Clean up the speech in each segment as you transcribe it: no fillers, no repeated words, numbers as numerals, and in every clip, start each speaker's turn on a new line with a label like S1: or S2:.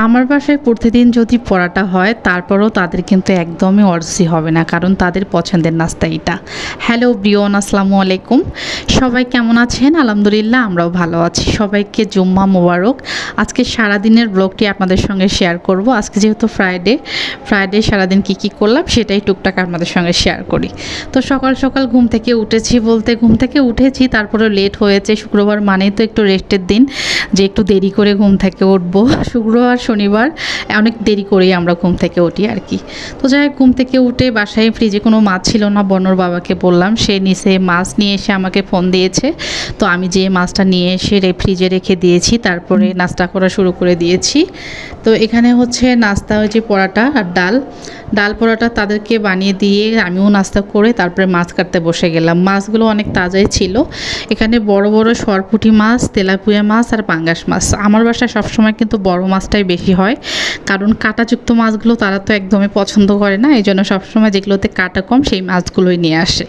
S1: আমার বাসায় প্রতিদিন যদি পরাটা হয় তারপরও তাদের কিন্তু একদমই অরসি হবে না, কারণ তাদের পছন্দের নাস্তা এটা। হ্যালো ব্রিয়ন, আসসালামু আলাইকুম। সবাই কেমন আছেন? আলহামদুলিল্লাহ আমরাও ভালো আছি। সবাইকে জুম্মা মোবারক। আজকে সারাদিনের ব্লগটি আপনাদের সঙ্গে শেয়ার করব। আজকে যেহেতু ফ্রাইডে সারাদিন কি করলাম সেটাই টুকটাক আপনাদের সঙ্গে শেয়ার করি। তো সকাল সকাল ঘুম থেকে উঠেছি, তারপরে লেট হয়েছে। শুক্রবার মানেই তো একটু রেস্টের দিন, যে একটু দেরি করে ঘুম থেকে উঠবো। শুক্রবার শনিবার অনেক দেরি করেই আমরা ঘুম থেকে উঠি আর কি। তো যাই হোক, ঘুম থেকে উঠে বাসায় ফ্রিজে কোনো মাছ ছিল না, বর্ণর বাবাকে বললাম, সে নিচে মাছ নিয়ে এসে আমাকে ফোন দিয়েছে। তো আমি যে মাছটা নিয়ে এসে ফ্রিজে রেখে দিয়েছি, তারপরে নাস্তা করা শুরু করে দিয়েছি। তো এখানে হচ্ছে নাস্তা হয়েছে পরোটা আর ডাল পরোটা তাদেরকে বানিয়ে দিয়ে আমিও নাস্তা করে তারপরে মাছ কাটতে বসে গেলাম। মাছগুলো অনেক তাজাই ছিল। এখানে বড় বড় সরপুঁটি মাছ, তেলাপিয়া মাছ আর পাঙ্গাস মাছ। আমার বাসায় সবসময় কিন্তু বড় মাছটাই বেশি হয়, কারণ কাঁটাযুক্ত মাছগুলো তারা তো একদমই পছন্দ করে না, এই জন্য সবসময় যেগুলোতে কাঁটা কম সেই মাছগুলোই নিয়ে আসে।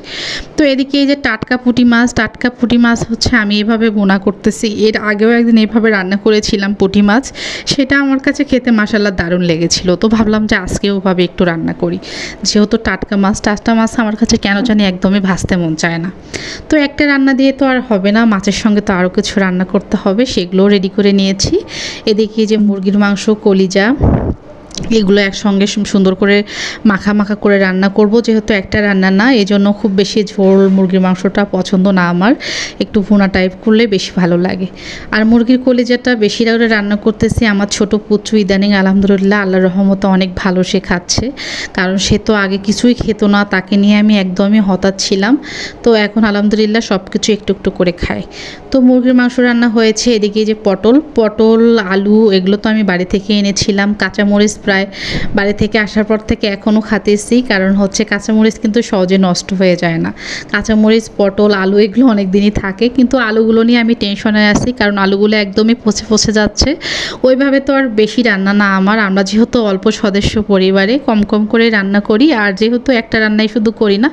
S1: তো এদিকে এই যে টাটকা পুঁটি মাছ হচ্ছে আমি এভাবে বোনা করতেছি। এর আগেও একদিন এভাবে রান্না করেছিলাম পুঁটি মাছ, সেটা আমার কাছে খেতে মাশাআল্লাহ দারুণ লেগেছিল। তো ভাবলাম যে আজকেও ওভাবে একটু রান্না করি, যেহেতু টাটকা মাছ আমার কাছে কেন জানি একদমই ভাজতে মন চায় না। তো একটা রান্না দিয়ে তো আর হবে না, মাছের সঙ্গে তো আরও কিছু রান্না করতে হবে, সেগুলোও রেডি করে নিয়েছি। এদিকে যে মুরগির মাংস, কলিজা, এগুলো একসঙ্গে সুন্দর করে মাখা করে রান্না করব। যেহেতু একটা রান্না না, এই জন্য খুব বেশি ঝোল মুরগির মাংসটা পছন্দ না আমার, একটু ভুনা টাইপ করলে বেশি ভালো লাগে। আর মুরগির কলিজাটা বেশি করে রান্না করতেছি। আমার ছোট পুচু ইদানিং আলহামদুলিল্লাহ আল্লাহর রহমতে অনেক ভালো সে খাচ্ছে, কারণ সে তো আগে কিছুই খেত না, তাকে নিয়ে আমি একদমই হতাশ ছিলাম। তো এখন আলহামদুলিল্লাহ সব কিছু একটু করে খায়। তো মুরগির মাংস রান্না হয়েছে। এদিকে যে পটল আলু এগুলো তো আমি বাড়ি থেকে এনেছিলাম। কাঁচামরিচ প্রায় বাড়ি থেকে আসার পর থেকে এখনও খাতেছি, কারণ হচ্ছে কাঁচামরিচ কিন্তু সহজে নষ্ট হয়ে যায় না। কাঁচামরিচ, পটল, আলু এগুলো অনেক দিনই থাকে, কিন্তু আলুগুলো নিয়ে আমি টেনশনে আছি, কারণ আলুগুলো একদমই পচে যাচ্ছে। ওইভাবে তো আর বেশি রান্না না আমরা যেহেতু অল্প সদস্য পরিবারে কম করে রান্না করি, আর যেহেতু একটা রান্নাই শুধু করি না,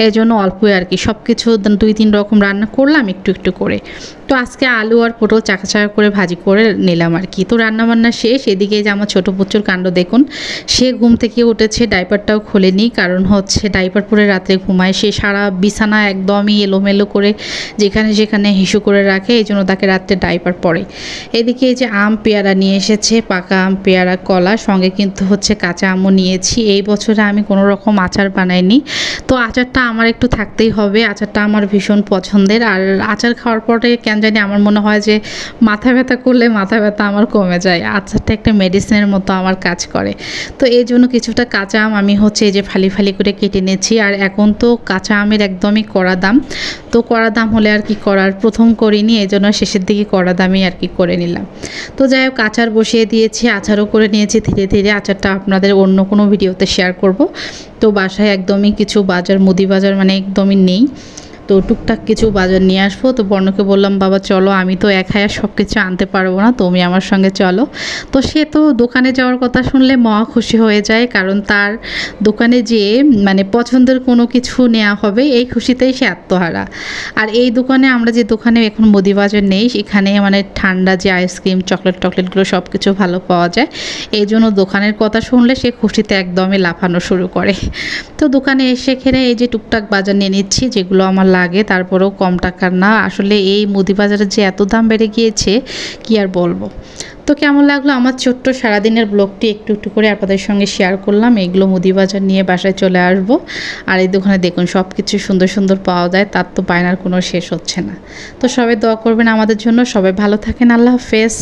S1: এই জন্য অল্পই আর কি সব কিছু 2-3 রকম রান্না করলাম একটু করে। তো আজকে আলু আর পটল চাকা করে ভাজি করে নিলাম আর কি। তো রান্নাবান্না শেষ। এদিকে যে আমার ছোটো প্রচুর কাণ্ড দেখুন, সে ঘুম থেকে উঠেছে, ডাইপারটাও খোলেনি, কারণ হচ্ছে ডাইপার পরে রাত্রে ঘুমায়। সে সারা বিছানা একদমই এলোমেলো করে যেখানে হিসু করে রাখে, এই জন্য তাকে রাত্রে ডাইপার পরে। এদিকে এই যে আম পেয়ারা নিয়ে এসেছে, পাকা আম, পেয়ারা, কলা, সঙ্গে কিন্তু হচ্ছে কাঁচা আমও নিয়েছি। এই বছরে আমি কোনো রকম আচার বানাইনি, তো আচারটা আমার একটু থাকতেই হবে। আচারটা আমার ভীষণ পছন্দের, আর আচার খাওয়ার পরে কেন জানি আমার মনে হয় যে মাথা ব্যথা করলে মাথা ব্যথা আমার কমে যায়। আচারটা একটা মেডিসিনের মতো আমার কাজ করে। তো এই জন্য কিছুটা কাঁচা আম আমি হচ্ছে এই যে ফালি করে কেটে নিয়েছি। আর এখন তো কাঁচা আমের একদমই কড়া দাম, তো কড়া দাম হলে আর কি করার, প্রথম করিনি, এই জন্য শেষের দিকে কড়া দামই আর কি করে নিলাম। তো যাই হোক, আচার বসিয়ে দিয়েছি, আচারও করে নিয়েছি ধীরে। আচারটা আপনাদের অন্য কোনো ভিডিওতে শেয়ার করব। তো বাসায় একদমই কিছু মুদি বাজার মানে একদমই নেই, তো টুকটাক কিছু বাজার নিয়ে আসবো। তো বর্ণকে বললাম, বাবা চলো, আমি তো এক হায়া সব কিছু আনতে পারবো না, তুমি আমার সঙ্গে চলো। তো সে তো দোকানে যাওয়ার কথা শুনলে মহা খুশি হয়ে যায়, কারণ তার দোকানে যেয়ে মানে পছন্দের কোনো কিছু নেওয়া হবে, এই খুশিতেই সে আত্মহারা। আর এই দোকানে, আমরা যে দোকানে এখন মুদি বাজার নেই, এখানে মানে ঠান্ডা যে আইসক্রিম, চকলেটগুলো সব কিছু ভালো পাওয়া যায়, এই জন্য দোকানের কথা শুনলে সে খুশিতে একদমই লাফানো শুরু করে। তো দোকানে এসে খেলে এই যে টুকটাক বাজার নিয়ে নিচ্ছি, যেগুলো আমার লাগে, তারপরেও কম টাকার না। আসলে এই মুদি বাজারে যে এত দাম বেড়ে গিয়েছে কি আর বলবো। তো কেমন লাগলো আমার ছোট্ট সারাদিনের ব্লগটি একটু করে আপনাদের সঙ্গে শেয়ার করলাম। এগুলো মুদি বাজার নিয়ে বাসায় চলে আসব। আর এই দোকানে দেখুন সব কিছু সুন্দর পাওয়া যায়, তার তো বায়নার কোনো শেষ হচ্ছে না। তো সবাই দোয়া করবেন আমাদের জন্য। সবাই ভালো থাকেন। আল্লাহ হাফেজ।